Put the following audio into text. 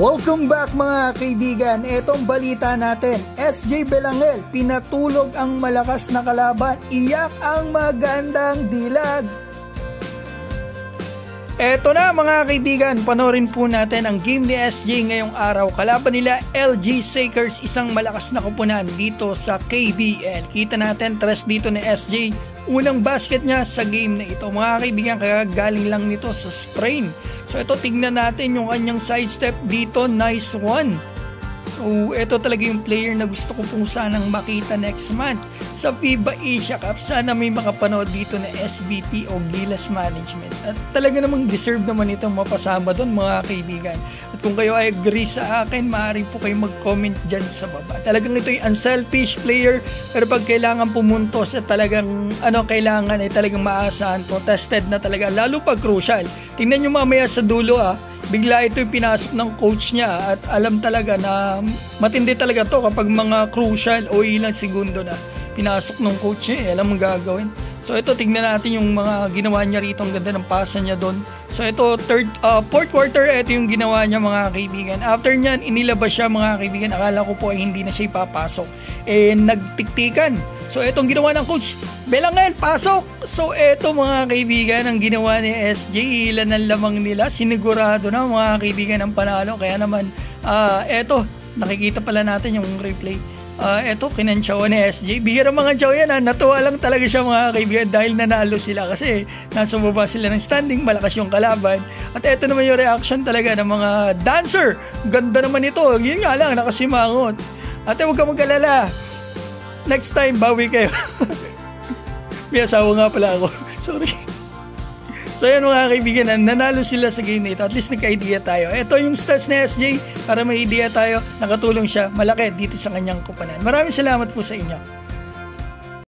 Welcome back mga kaibigan. Etong balita natin, SJ Belangel, pinatulog ang malakas na kalaban, iyak ang magandang dilag. Eto na mga kaibigan, panoorin po natin ang game ni SJ ngayong araw. Kalaban nila LG Sakers, isang malakas na koponan dito sa KBL. Kita natin, tres dito ni SJ. Unang basket niya sa game na ito. Mga kaibigan, kagagaling lang nito sa sprain. So ito, tignan natin yung kanyang sidestep dito. Nice one. So ito talaga yung player na gusto ko pong sanang makita next month sa FIBA Asia Cup. Sana may makapanood dito na SBP o Gilas Management. At talaga namang deserve naman itong mapasama doon mga kaibigan. At kung kayo ay agree sa akin, maaari po kayo mag-comment dyan sa baba. Talagang ito yung unselfish player, pero pag kailangan pumuntos at talagang kailangan ay talagang maasahan po. Tested na talaga, lalo pag crucial. Tingnan nyo mamaya sa dulo bigla ito yung pinasok ng coach niya at alam talaga na matindi talaga to kapag mga crucial o ilang segundo na pinasok ng coach niya, alam mong gagawin. So ito, tignan natin yung mga ginawa niya rito. Ang ganda ng pasa niya doon. So ito, fourth quarter, ito yung ginawa niya mga kaibigan. After nyan, inilabas siya mga kaibigan. Akala ko po ay hindi na siya ipapasok. Nagtiktikan. So itong ginawa ng coach, Belangel, pasok! So ito mga kaibigan, ang ginawa ni SJ, ilan ang lamang nila. Sinigurado na mga kaibigan ang panalo. Kaya naman, ito, nakikita pala natin yung replay. Eto, kinansyawan ni SJ. Bihira mga chow yan. Natuwa lang talaga siya mga kaibigan dahil nanalo sila kasi nasa baba sila ng standing, malakas yung kalaban. At eto naman yung reaction talaga ng mga dancer. Ganda naman ito. Yun nga lang, nakasimangot. Ate, huwag ka mag-alala. Next time, bawi kayo. May asawa nga pala ako. Sorry. So yan mga kaibigan, nanalo sila sa game na ito. At least nagka-idea tayo. Ito yung stats ni SJ para may idea tayo. Nakatulong siya malaki dito sa kanyang koponan. Maraming salamat po sa inyo.